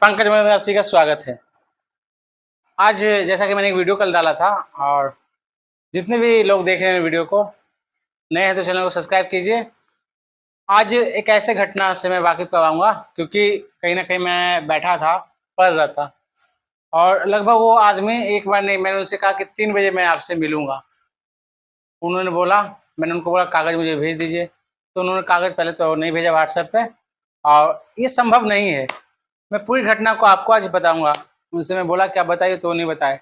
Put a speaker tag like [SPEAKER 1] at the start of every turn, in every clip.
[SPEAKER 1] पंकज मदनसी का स्वागत है। आज जैसा कि मैंने एक वीडियो कल डाला था और जितने भी लोग देख रहे हैं वीडियो को, नए हैं तो चैनल को सब्सक्राइब कीजिए। आज एक ऐसे घटना से मैं वाकिफ करवाऊंगा क्योंकि कहीं ना कहीं मैं बैठा था, पढ़ रहा था और लगभग वो आदमी एक बार नहीं, मैंने उनसे कहा कि 3 बजे मैं आपसे मिलूंगा। उन्होंने बोला, मैंने उनको बोला कागज़ मुझे भेज दीजिए, तो उन्होंने कागज़ पहले तो नहीं भेजा व्हाट्सएप पे, और ये संभव नहीं है। मैं पूरी घटना को आपको आज बताऊंगा। उनसे मैं बोला क्या बताइए, तो नहीं बताए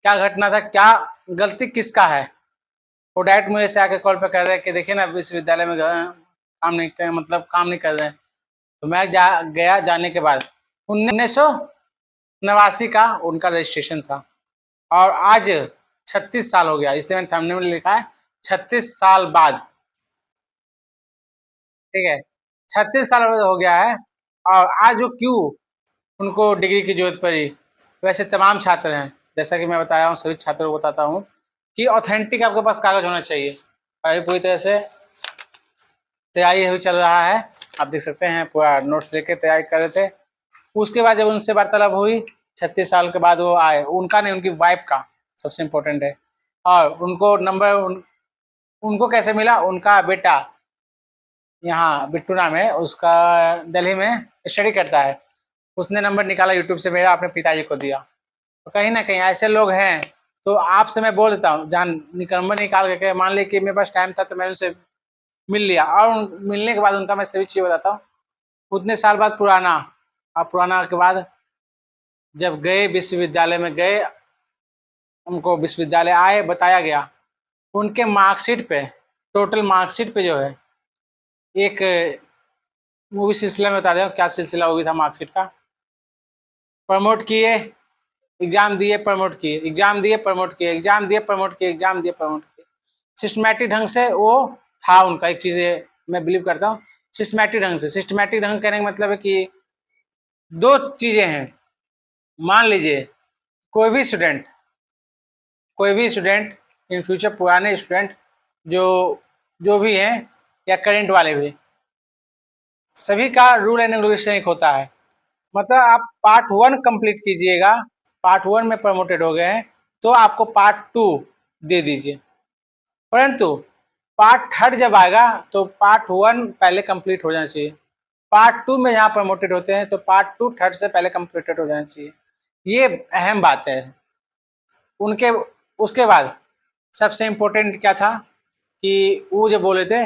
[SPEAKER 1] क्या घटना था, क्या गलती किसका है। वो डायरेक्ट मुझे से आके कॉल पे कह रहे हैं कि देखिए ना, विश्वविद्यालय में काम नहीं कर, मतलब काम नहीं कर रहे हैं। तो मैं गया, जाने के बाद 1989 का उनका रजिस्ट्रेशन था और आज 36 साल हो गया, इसलिए मैंने थंबनेल में लिखा है 36 साल बाद। ठीक है, 36 साल हो गया है और आज वो क्यों उनको डिग्री की जरूरत पड़ी। वैसे तमाम छात्र हैं, जैसा कि मैं बताया हूँ, सभी छात्रों को बताता हूँ कि ऑथेंटिक आपके पास कागज होना चाहिए। अभी पूरी तरह से तैयारी अभी चल रहा है, आप देख सकते हैं पूरा नोट्स लेके तैयारी कर रहे थे। उसके बाद जब उनसे वार्तालाप हुई 36 साल के बाद, वो आए, उनका नहीं उनकी वाइफ का सबसे इम्पोर्टेंट है। और उनको नंबर उनको कैसे मिला, उनका बेटा यहाँ बिट्टू नाम है उसका, दिल्ली में स्टडी करता है, उसने नंबर निकाला यूट्यूब से मेरा, अपने पिताजी को दिया। तो कहीं ना कहीं ऐसे लोग हैं। तो आपसे मैं बोल देता हूँ, जहाँ नंबर निकाल के, मान ली कि मेरे पास टाइम था तो मैंने उनसे मिल लिया, और मिलने के बाद उनका मैं सभी चीज़ बताता हूँ। उतने साल बाद पुराना, और पुराना के बाद जब गए विश्वविद्यालय में गए, उनको विश्वविद्यालय आए, बताया गया उनके मार्कशीट पे, टोटल मार्कशीट पे जो है, एक मूवी सिलसिला में बता दें क्या सिलसिला हो गया था मार्कशीट का। प्रमोट किए, एग्जाम दिए, प्रमोट किए, एग्जाम दिए, प्रमोट किए, एग्जाम दिए, प्रमोट किए, एग्जाम दिए, प्रमोट किए। सिस्टमैटिक ढंग से वो था उनका। एक चीज़ मैं बिलीव करता हूँ, सिस्टमैटिक ढंग से। सिस्टमैटिक ढंग कहने का मतलब है कि दो चीज़ें हैं। मान लीजिए कोई भी स्टूडेंट इन फ्यूचर, पुराने स्टूडेंट जो जो भी हैं या करेंट वाले भी, सभी का रूल एंड रेगुलेशन एक होता है। मतलब आप पार्ट 1 कंप्लीट कीजिएगा, पार्ट 1 में प्रमोटेड हो गए हैं तो आपको पार्ट 2 दे दीजिए। परंतु पार्ट 3 जब आएगा तो पार्ट 1 पहले कंप्लीट हो जाना चाहिए। पार्ट 2 में यहाँ प्रमोटेड होते हैं तो पार्ट 2 थर्ड से पहले कंप्लीटेड हो जाना चाहिए। ये अहम बात है। उनके उसके बाद सबसे इम्पोर्टेंट क्या था कि वो जो बोले थे,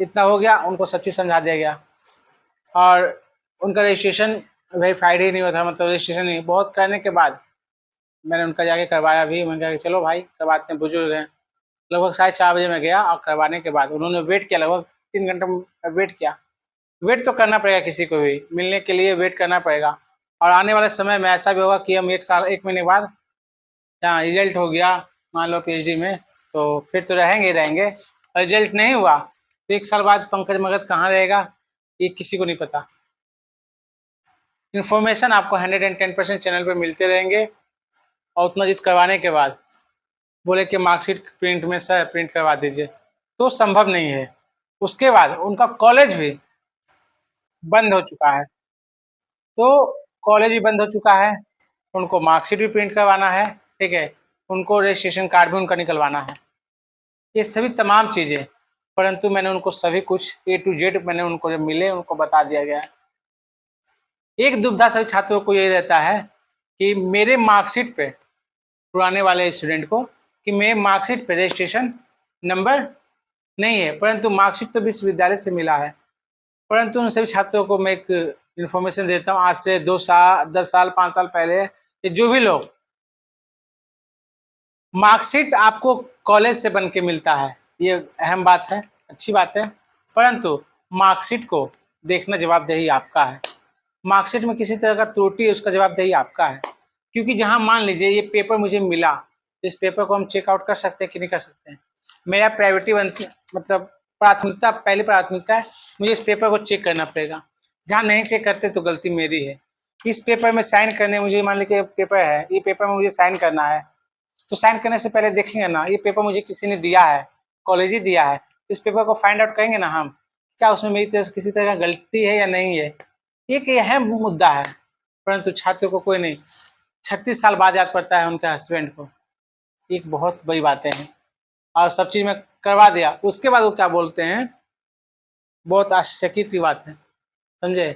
[SPEAKER 1] इतना हो गया, उनको सब चीज़ समझा दिया गया और उनका रजिस्ट्रेशन वेरीफाइड ही नहीं हुआ था। मतलब रजिस्ट्रेशन नहीं, बहुत करने के बाद मैंने उनका जाके करवाया भी। मैंने कहा कि चलो भाई करवाते हैं, बुजुर्ग हैं। लगभग 4:30 बजे मैं गया और करवाने के बाद उन्होंने वेट किया, लगभग 3 घंटा वेट किया। वेट तो करना पड़ेगा, किसी को भी मिलने के लिए वेट करना पड़ेगा। और आने वाले समय में ऐसा भी होगा कि हम 1 महीने बाद जहाँ रिजल्ट हो गया, मान लो पीएचडी में, तो फिर तो रहेंगे ही रहेंगे। रिजल्ट नहीं हुआ तो 1 साल बाद पंकज मगध कहाँ रहेगा, ये किसी को नहीं पता। इन्फॉर्मेशन आपको 110% चैनल पे मिलते रहेंगे। और उतना जिद करवाने के बाद बोले कि मार्कशीट प्रिंट में सर प्रिंट करवा दीजिए, तो संभव नहीं है। उसके बाद उनका कॉलेज भी बंद हो चुका है, तो कॉलेज भी बंद हो चुका है, उनको मार्कशीट भी प्रिंट करवाना है, ठीक है, उनको रजिस्ट्रेशन कार्ड भी उनका निकलवाना है, ये सभी तमाम चीज़ें। परंतु मैंने उनको सभी कुछ A to Z मैंने उनको जब मिले उनको बता दिया गया है। एक दुविधा सभी छात्रों को यही रहता है कि मेरे मार्कशीट पे, पुराने वाले स्टूडेंट को, कि मेरे मार्कशीट पे रजिस्ट्रेशन नंबर नहीं है, परंतु मार्कशीट तो विश्वविद्यालय से मिला है। परंतु उन सभी छात्रों को मैं एक इन्फॉर्मेशन देता हूँ, आज से 2 साल 10 साल 5 साल पहले जो भी लोग, मार्कशीट आपको कॉलेज से बन के मिलता है, ये अहम बात है, अच्छी बात है। परंतु मार्कशीट को देखना जवाबदेही आपका है। मार्कशीट में किसी तरह का त्रुटि है, उसका जवाबदेही आपका है। क्योंकि जहां मान लीजिए ये पेपर मुझे मिला, इस पेपर को हम चेकआउट कर सकते हैं कि नहीं कर सकते हैं। मेरा प्रायोरिटी बनती, मतलब प्राथमिकता, पहली प्राथमिकता है मुझे इस पेपर को चेक करना पड़ेगा। जहाँ नहीं चेक करते तो गलती मेरी है। इस पेपर में साइन करने, मुझे मान लीजिए पेपर है, ये पेपर में मुझे साइन करना है, तो साइन करने से पहले देखेंगे ना ये पेपर मुझे किसी ने दिया है, कॉलेज ही दिया है, इस पेपर को फाइंड आउट करेंगे ना हम, क्या उसमें मेरी तरह से किसी तरह का गलती है या नहीं है। एक अहम मुद्दा है। परंतु छात्र को कोई नहीं 36 साल बाद याद पड़ता है उनके हस्बैंड को। एक बहुत बड़ी बातें हैं और सब चीज़ में करवा दिया, उसके बाद वो क्या बोलते हैं, बहुत आश्चर्यचकित की बात है, समझे।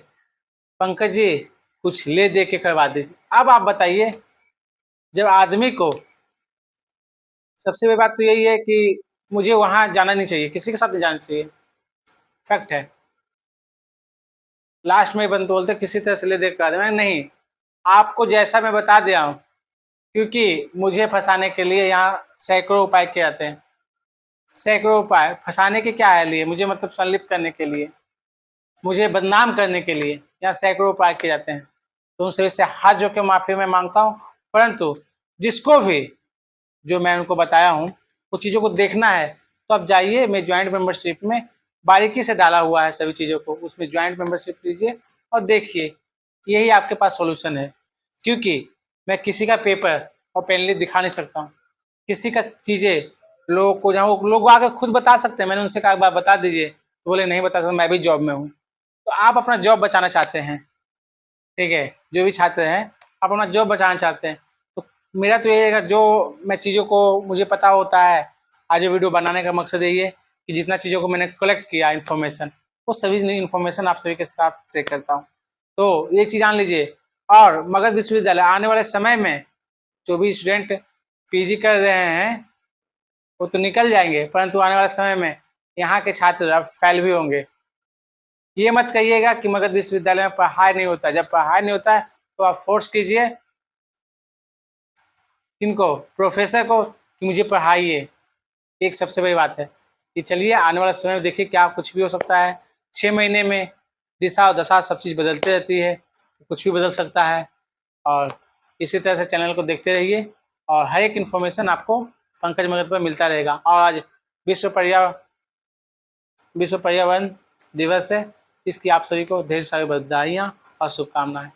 [SPEAKER 1] पंकज जी कुछ ले दे के करवा दीजिए। अब आप बताइए, जब आदमी को सबसे बड़ी बात तो यही है कि मुझे वहां जाना नहीं चाहिए, किसी के साथ नहीं जाना चाहिए, फैक्ट है। लास्ट में बंद बोलते किसी तरह से ले दे कर देना नहीं, आपको जैसा मैं बता दिया हूँ, क्योंकि मुझे फंसाने के लिए यहाँ सैकड़ों उपाय किए जाते हैं। सैकड़ों उपाय फंसाने के क्या है लिए, मुझे मतलब संलिप्त करने के लिए, मुझे बदनाम करने के लिए यहाँ सैकड़ों उपाय किए जाते हैं। तो उन सभी से हाथ जोड़ के माफी मैं मांगता हूँ। परंतु जिसको भी जो मैं उनको बताया हूँ कुछ चीज़ों को देखना है तो आप जाइए, मैं ज्वाइंट मेंबरशिप में बारीकी से डाला हुआ है सभी चीज़ों को, उसमें ज्वाइंट मेंबरशिप लीजिए और देखिए, यही आपके पास सॉल्यूशन है। क्योंकि मैं किसी का पेपर और पेनली दिखा नहीं सकता हूँ, किसी का चीज़ें लोगों को, जहाँ वो लोग आकर खुद बता सकते हैं, मैंने उनसे कहा एक बार बता दीजिए तो बोले नहीं बता सकता, मैं भी जॉब में हूँ। तो आप अपना जॉब बचाना चाहते हैं, ठीक है, जो भी छात्र हैं आप अपना जॉब बचाना चाहते हैं, तो मेरा तो ये है जो मैं चीज़ों को मुझे पता होता है। आज वीडियो बनाने का मकसद यही है कि जितना चीज़ों को मैंने कलेक्ट किया इन्फॉर्मेशन, वो सभी इन्फॉर्मेशन आप सभी के साथ शेयर करता हूँ। तो ये चीज़ जान लीजिए। और मगध विश्वविद्यालय आने वाले समय में जो भी स्टूडेंट पीजी कर रहे हैं वो तो निकल जाएंगे, परंतु आने वाले समय में यहाँ के छात्र अब फेल भी होंगे। ये मत कहिएगा कि मगध विश्वविद्यालय में पढ़ाई नहीं होता है। जब पढ़ाई नहीं होता है तो आप फोर्स कीजिए इनको, प्रोफेसर को, कि मुझे पढ़ाइए। एक सबसे बड़ी बात है कि चलिए आने वाला समय में देखिए क्या कुछ भी हो सकता है। 6 महीने में दिशा और दशा सब चीज़ बदलती रहती है, तो कुछ भी बदल सकता है। और इसी तरह से चैनल को देखते रहिए और हर एक इन्फॉर्मेशन आपको पंकज मगध पर मिलता रहेगा। और आज विश्व पर्यावरण दिवस है, इसकी आप सभी को ढेर सारी बधाइयाँ और शुभकामनाएं।